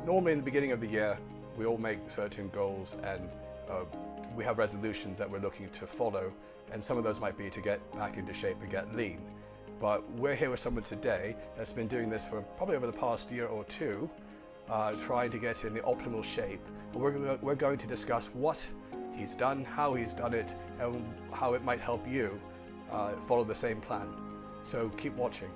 Normally in the beginning of the year, we all make certain goals and we have resolutions that we're looking to follow, and some of those might be to get back into shape and get lean. But we're here with someone today that's been doing this for probably over the past year or two, trying to get in the optimal shape. And we're going to discuss what he's done, how he's done it, and how it might help you follow the same plan. So keep watching.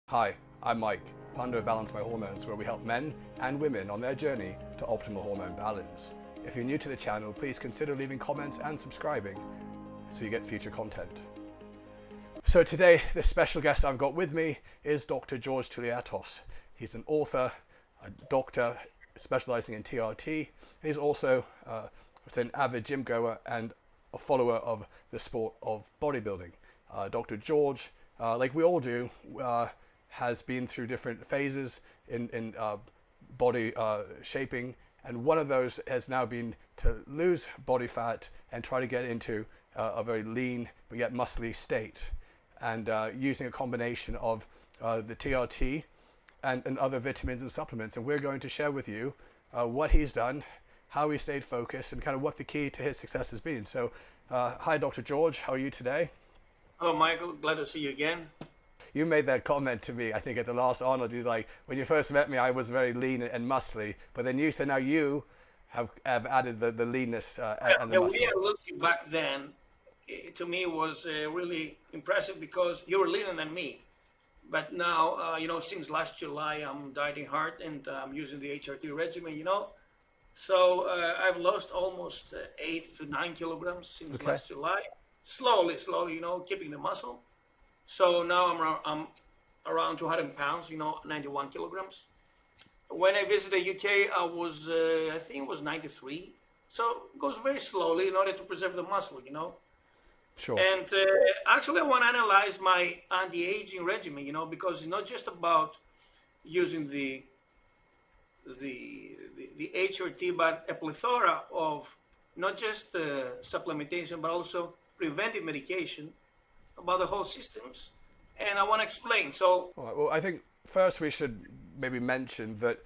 Hi, I'm Mike, founder of Balance My Hormones, where we help men and women on their journey to optimal hormone balance. If you're new to the channel, please consider leaving comments and subscribing so you get future content. So today, the special guest I've got with me is Dr. George Touliatos. He's an author, a doctor specializing in TRT, and he's also an avid gym goer and a follower of the sport of bodybuilding. Dr. George, like we all do, has been through different phases in body shaping, and one of those has now been to lose body fat and try to get into a very lean but yet muscly state, and using a combination of the TRT and other vitamins and supplements. And we're going to share with you what he's done, how he stayed focused, and kind of what the key to his success has been. So hi, Dr. George, how are you today? Hello, Michael, glad to see you again. You made that comment to me, I think, at the last Arnold. You like, when you first met me, I was very lean and muscly, but then you said now you have added the leanness and the muscle. The way I looked back then, to me, was really impressive because you were leaner than me. But now, since last July, I'm dieting hard and I'm using the HRT regimen, So I've lost almost 8 to 9 kilograms since last July. Slowly, keeping the muscle. So now I'm around 200 pounds, 91 kilograms. When I visited the UK, I was, I think it was 93. So it goes very slowly in order to preserve the muscle, Sure. And actually, I want to analyze my anti-aging regimen, because it's not just about using the HRT, but a plethora of not just supplementation, but also preventive medication about the whole systems, and I want to explain. So, all right, well, I think first we should maybe mention that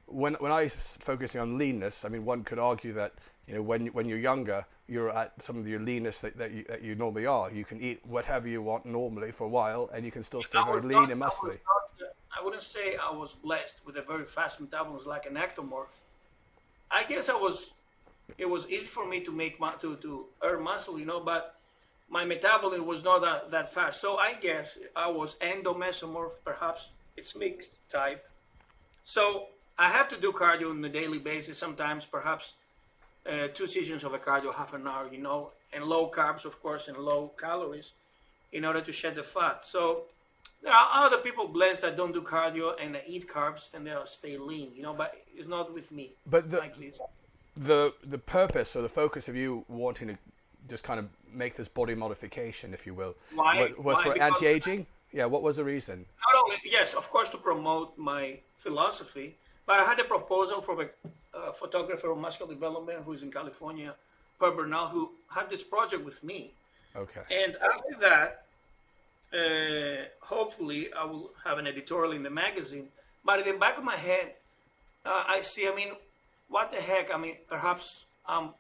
when I focusing on leanness, I mean, one could argue that when you're younger, you're at some of your leanness that you normally are. You can eat whatever you want normally for a while, and you can still stay very lean and muscly. I wouldn't say I was blessed with a very fast metabolism like an ectomorph. I guess it was easy for me to earn muscle, but my metabolism was not that fast. So I guess I was endomesomorph, perhaps. It's mixed type. So I have to do cardio on a daily basis, sometimes perhaps 2 sessions of a cardio, half an hour, and low carbs, of course, and low calories in order to shed the fat. So there are other people blessed that don't do cardio and they eat carbs and they'll stay lean, but it's not with me. But like this. The purpose or the focus of you wanting to just kind of make this body modification, if you will, was for anti-aging? Yeah, what was the reason? Not only, yes, of course, to promote my philosophy, but I had a proposal from a photographer of muscular development who's in California, Per Bernal, who had this project with me. Okay. And after that, hopefully, I will have an editorial in the magazine. But in the back of my head, I see, what the heck? Perhaps I'm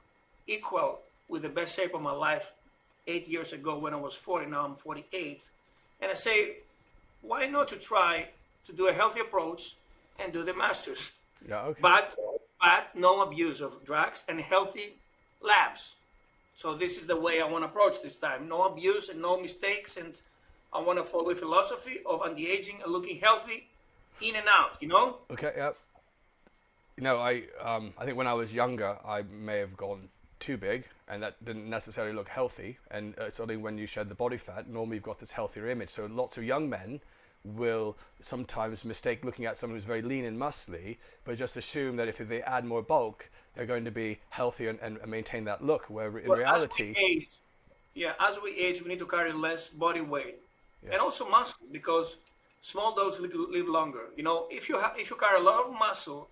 equal with the best shape of my life 8 years ago when I was 40, now I'm 48. And I say, why not to try to do a healthy approach and do the masters? Yeah, okay. But no abuse of drugs and healthy labs. So this is the way I want to approach this time. No abuse and no mistakes, and I want to follow the philosophy of anti-aging and looking healthy in and out, Okay, yeah. I think when I was younger, I may have gone too big, and that didn't necessarily look healthy. And it's only when you shed the body fat, normally you've got this healthier image. So lots of young men will sometimes mistake looking at someone who's very lean and muscly, but just assume that if they add more bulk, they're going to be healthier and maintain that look, where in reality... As we age, we need to carry less body weight, and also muscle, because small dogs live longer. If you carry a lot of muscle,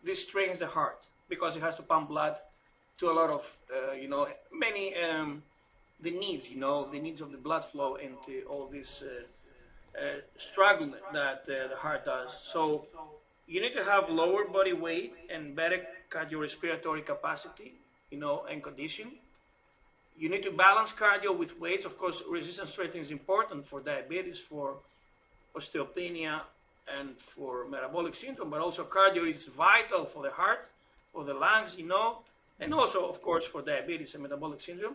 this strains the heart, because it has to pump blood to a lot of, many the needs, the needs of the blood flow into all this struggle that the heart does. So you need to have lower body weight and better cardiorespiratory capacity, and condition. You need to balance cardio with weights. Of course, resistance training is important for diabetes, for osteopenia, and for metabolic syndrome, but also cardio is vital for the heart, for the lungs, and also, of course, for diabetes and metabolic syndrome.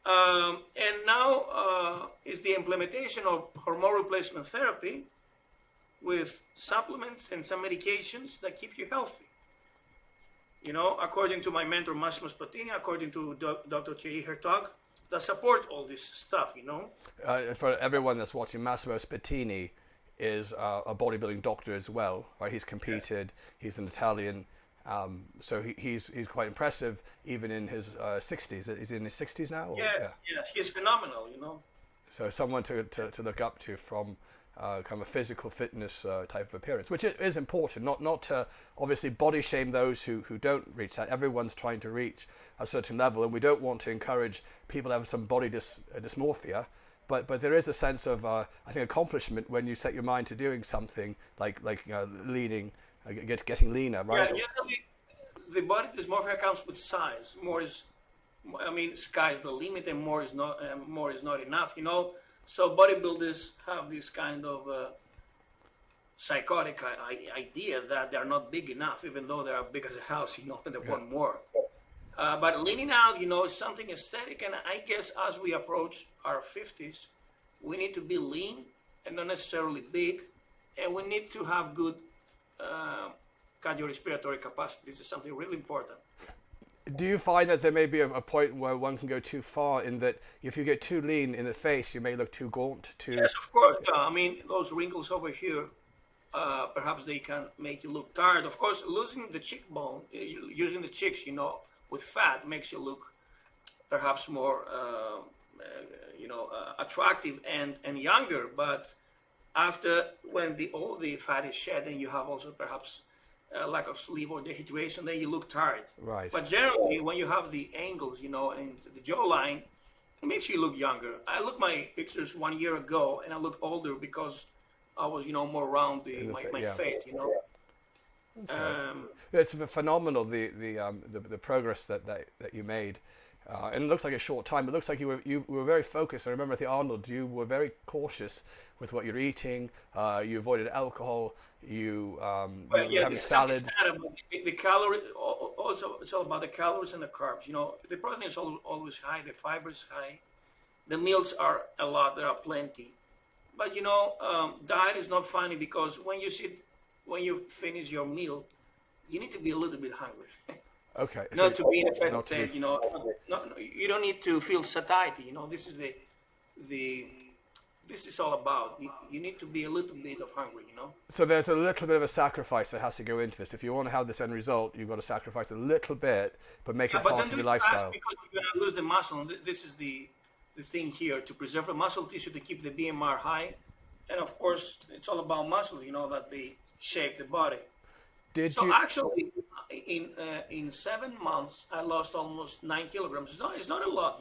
And now is the implementation of hormone replacement therapy with supplements and some medications that keep you healthy. According to my mentor, Massimo Spatini, according to Dr. Thierry Hertog, that support all this stuff, For everyone that's watching, Massimo Spatini is a bodybuilding doctor as well, right? He's competed, he's an Italian, so he's quite impressive even in his 60s. Is he in his 60s now? Yes, he's phenomenal, So someone to look up to from kind of a physical fitness type of appearance, which is important, not to obviously body shame those who don't reach that. Everyone's trying to reach a certain level, and we don't want to encourage people to have some body dysmorphia, but there is a sense of I think accomplishment when you set your mind to doing something like leaning, getting leaner, right? Yeah, usually the body dysmorphia comes with size. Sky's the limit, and more is not enough, So bodybuilders have this kind of psychotic idea that they're not big enough, even though they're big as a house, and they want more. But leaning out, is something aesthetic, and I guess as we approach our 50s, we need to be lean and not necessarily big, and we need to have good cardiorespiratory capacity. This is something really important. Do you find that there may be a point where one can go too far, in that if you get too lean in the face, you may look too gaunt? Yes, of course. Those wrinkles over here, perhaps they can make you look tired. Of course, losing the cheekbone, using the cheeks, with fat makes you look perhaps more, attractive and younger. But when all the fat is shed, and you have also perhaps lack of sleep or dehydration, then you look tired. Right. But generally, when you have the angles, and the jawline, it makes you look younger. I looked my pictures 1 year ago, and I look older because I was, more round my face, Okay. It's phenomenal the progress that you made, and it looks like a short time. It looks like you were very focused. I remember at the Arnold, you were very cautious with what you're eating. You avoided alcohol. You were having salad. The calorie, also it's all about the calories and the carbs. The protein is always high. The fiber is high. The meals are a lot. There are plenty. But diet is not funny, because when you finish your meal, you need to be a little bit hungry. Okay. Not to be in a fat state, you don't need to feel satiety. This is all about. You need to be a little bit of hungry, So there's a little bit of a sacrifice that has to go into this. If you want to have this end result, you've got to sacrifice a little bit, but make it part of your lifestyle. Because you're going to lose the muscle. And this is the thing here, to preserve the muscle tissue, to keep the BMR high. And of course, it's all about muscles, that they shape the body. Actually, in 7 months, I lost almost 9 kilograms. It's not a lot,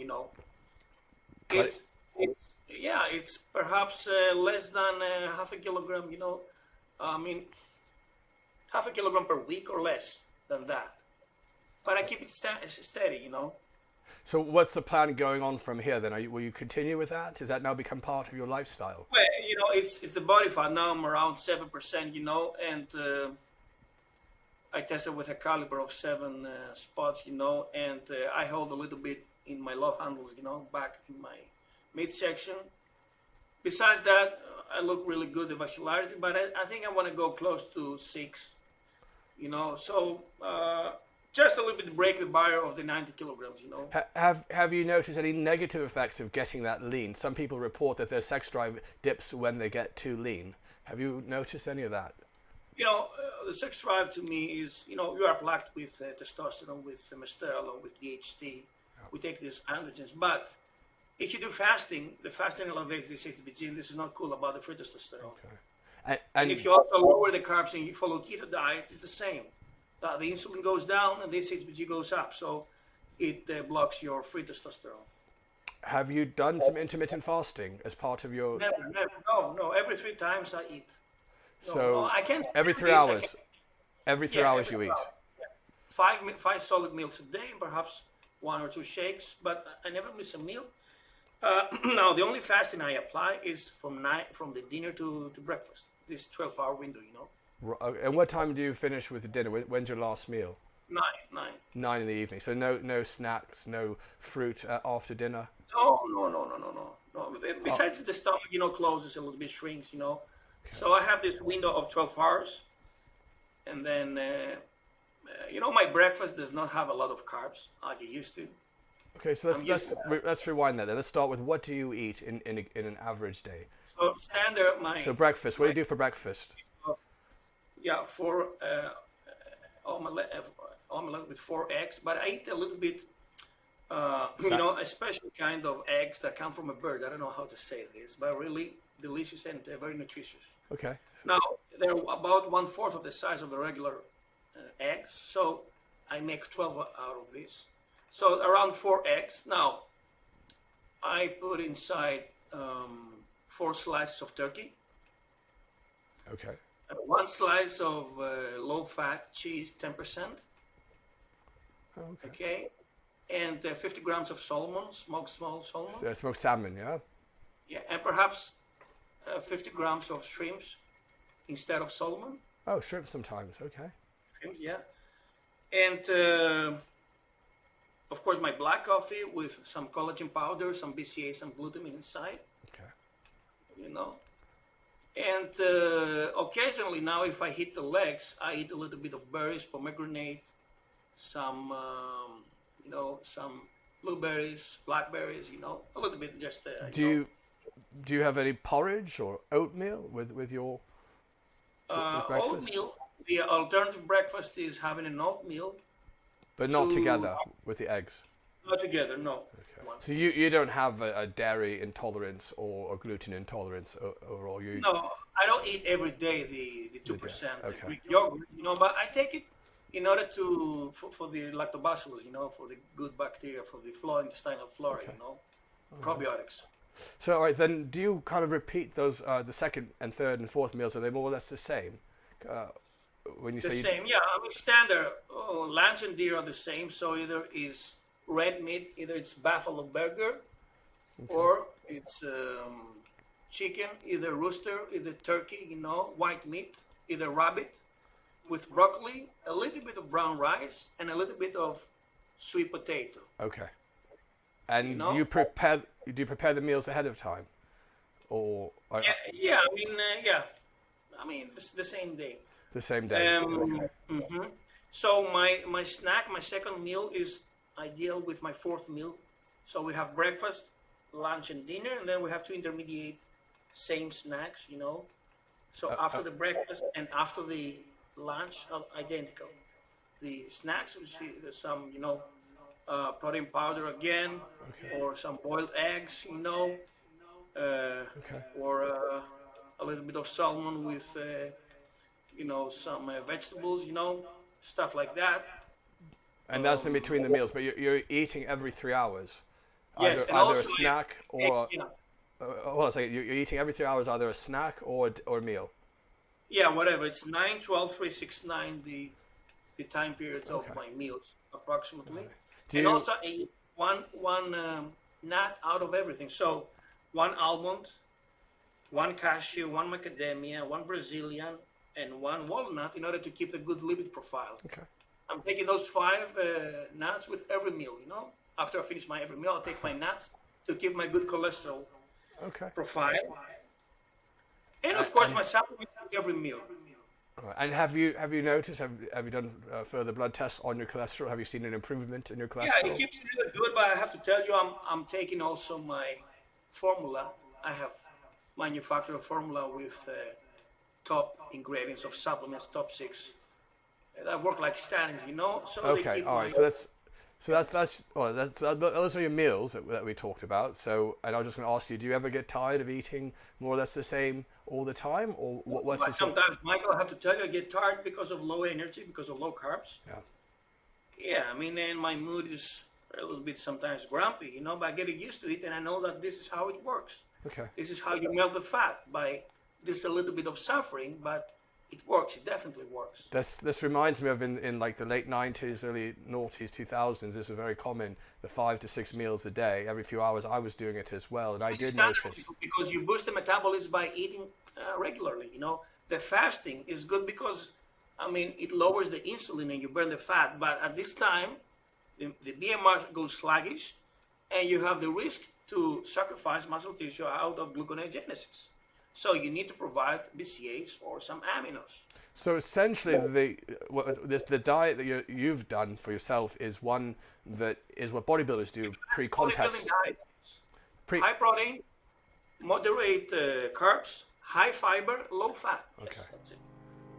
It's perhaps less than half a kilogram, half a kilogram per week or less than that. But I keep it steady, So what's the plan going on from here then? Will you continue with that? Does that now become part of your lifestyle? Well, it's the body fat. Now I'm around 7%, and I tested with a caliber of 7 spots, and I hold a little bit in my love handles, back in my midsection. Besides that, I look really good, the vascularity, but I think I want to go close to 6, so just a little bit to break the barrier of the 90 kilograms, Have you noticed any negative effects of getting that lean? Some people report that their sex drive dips when they get too lean. Have you noticed any of that? The sex drive to me is, you are plagued with testosterone, with testosterone, with DHT. Yeah. We take these androgens, but if you do fasting, the fasting elevates the HCG, and this is not cool about the free testosterone. Okay. And if you also lower the carbs and you follow keto diet, it's the same. The insulin goes down and the HCG goes up, so it blocks your free testosterone. Have you done some intermittent fasting as part of your? Never, never. No, no. Every 3 times I eat. No, So I can't every stand three this. hours, every three Yeah, hours every you eat. hour. Five solid meals a day, perhaps 1 or 2 shakes, but I never miss a meal. Now the only fasting I apply is from the dinner to breakfast. This 12-hour window, And what time do you finish with the dinner? When's your last meal? 9. 9 in the evening. So no snacks, no fruit after dinner. No, no, no, no, no, no, no. Besides the stomach, closes a little bit, shrinks, So I have this window of 12 hours, and then my breakfast does not have a lot of carbs like it used to. Okay, so let's rewind that. Then. Let's start with what do you eat in an average day? So standard, So breakfast. What do you do for breakfast? Yeah, omelette with 4 eggs, but I eat a little bit, a special kind of eggs that come from a bird. I don't know how to say this, but really delicious and very nutritious. Okay. Now, they're about 1/4 of the size of the regular eggs, so I make 12 out of this. So around 4 eggs. Now, I put inside 4 slices of turkey. Okay. 1 slice of low-fat cheese, 10%. Okay. Okay, and 50 grams of salmon, smoked small salmon. So smoked salmon, yeah. Yeah, and perhaps 50 grams of shrimps instead of salmon. Oh, shrimp sometimes. Okay. Shrimp, yeah, and of course my black coffee with some collagen powder, some BCA, some glutamine inside. Okay. And occasionally now, if I hit the legs, I eat a little bit of berries, pomegranate, some some blueberries, blackberries, a little bit just. Do you have any porridge or oatmeal with your breakfast? Oatmeal. The alternative breakfast is having an oatmeal, But not together with the eggs. not together. No. Okay. So you don't have a dairy intolerance or a gluten intolerance or you? No, I don't eat every day the 2% Okay. Greek yogurt, but I take it in order for the lactobacillus, for the good bacteria, for the intestinal flora, probiotics. So all right, then do you kind of repeat those the second and third and fourth meals? Are they more or less the same? When you The say same, yeah. I mean, standard lunch and dinner are the same. So either is red meat, either it's buffalo burger, or it's chicken, either rooster, either turkey, white meat, either rabbit, with broccoli, a little bit of brown rice, and a little bit of sweet potato. okay, and You know? do you prepare the meals ahead of time, or Yeah. I mean, the same day. the same day? Okay. So my snack, my second meal is ideal with my fourth meal. So we have breakfast, lunch, and dinner, and then we have 2 intermediate same snacks. So after the breakfast and after the lunch, identical. The snacks, which is some protein powder again, or some boiled eggs, or a little bit of salmon with some vegetables, stuff like that. And that's in between the meals, but you're eating every 3 hours. Yes, and Either a also snack or hold on a second. You're eating every 3 hours, either a snack or a meal. Yeah, whatever. It's 9, 12, 3, 6, 9, the time period of my meals, approximately. Do And you- also I eat one nut out of everything. So 1 almond, 1 cashew, 1 macadamia, 1 Brazilian, and 1 walnut in order to keep a good lipid profile. Okay. I'm taking those 5 nuts with every meal, After I finish my every meal, I'll take my nuts to keep my good cholesterol Okay. profile. And of course, my supplements with every meal. All right. And have you noticed? Have you done further blood tests on your cholesterol? Have you seen an improvement in your cholesterol? Yeah, it keeps me really good, but I have to tell you, I'm taking also my formula. I have manufactured a formula with top ingredients of supplements, top 6. That work like statins, So they Okay. keep All right. Those are your meals that we talked about. So, and I was just going to ask you: do you ever get tired of eating more or less the same all the time, or what's But sometimes, Michael, I have to tell you, I get tired because of low energy, because of low carbs. Yeah. Yeah, I mean, and my mood is a little bit sometimes grumpy, you know, but getting used to it, and I know that this is how it works. Okay. This is how you melt the fat, by this a little bit of suffering, but it works. It definitely works. This reminds me of in like the late 90s, early noughties, 2000s. This was very common. The 5 to 6 meals a day, every few hours. I was doing it as well, and I did notice. Because you boost the metabolism by eating regularly. You know, the fasting is good because, I mean, it lowers the insulin and you burn the fat. But at this time, the BMR goes sluggish, and you have the risk to sacrifice muscle tissue out of gluconeogenesis. So you need to provide BCAAs or some aminos. So essentially, the diet that you've done for yourself is one that is what bodybuilders do pre-contest. High protein, moderate carbs, high fiber, low fat. Okay. Yes, that's it.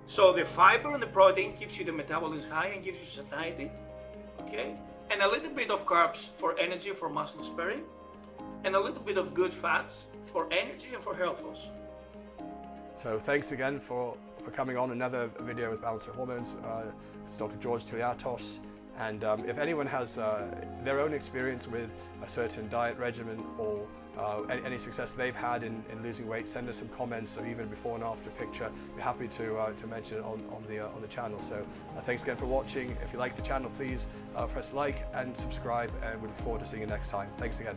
So the fiber and the protein keeps you the metabolism high and gives you satiety. Okay, and a little bit of carbs for energy, for muscle sparing, and a little bit of good fats for energy and for health also. So thanks again for coming on another video with Balancing Hormones. It's Dr. George Touliatos, and if anyone has their own experience with a certain diet regimen or any success they've had in losing weight, send us some comments or even before and after picture. We're happy to mention it on the channel. So thanks again for watching. If you like the channel, please press like and subscribe, and we look forward to seeing you next time. Thanks again.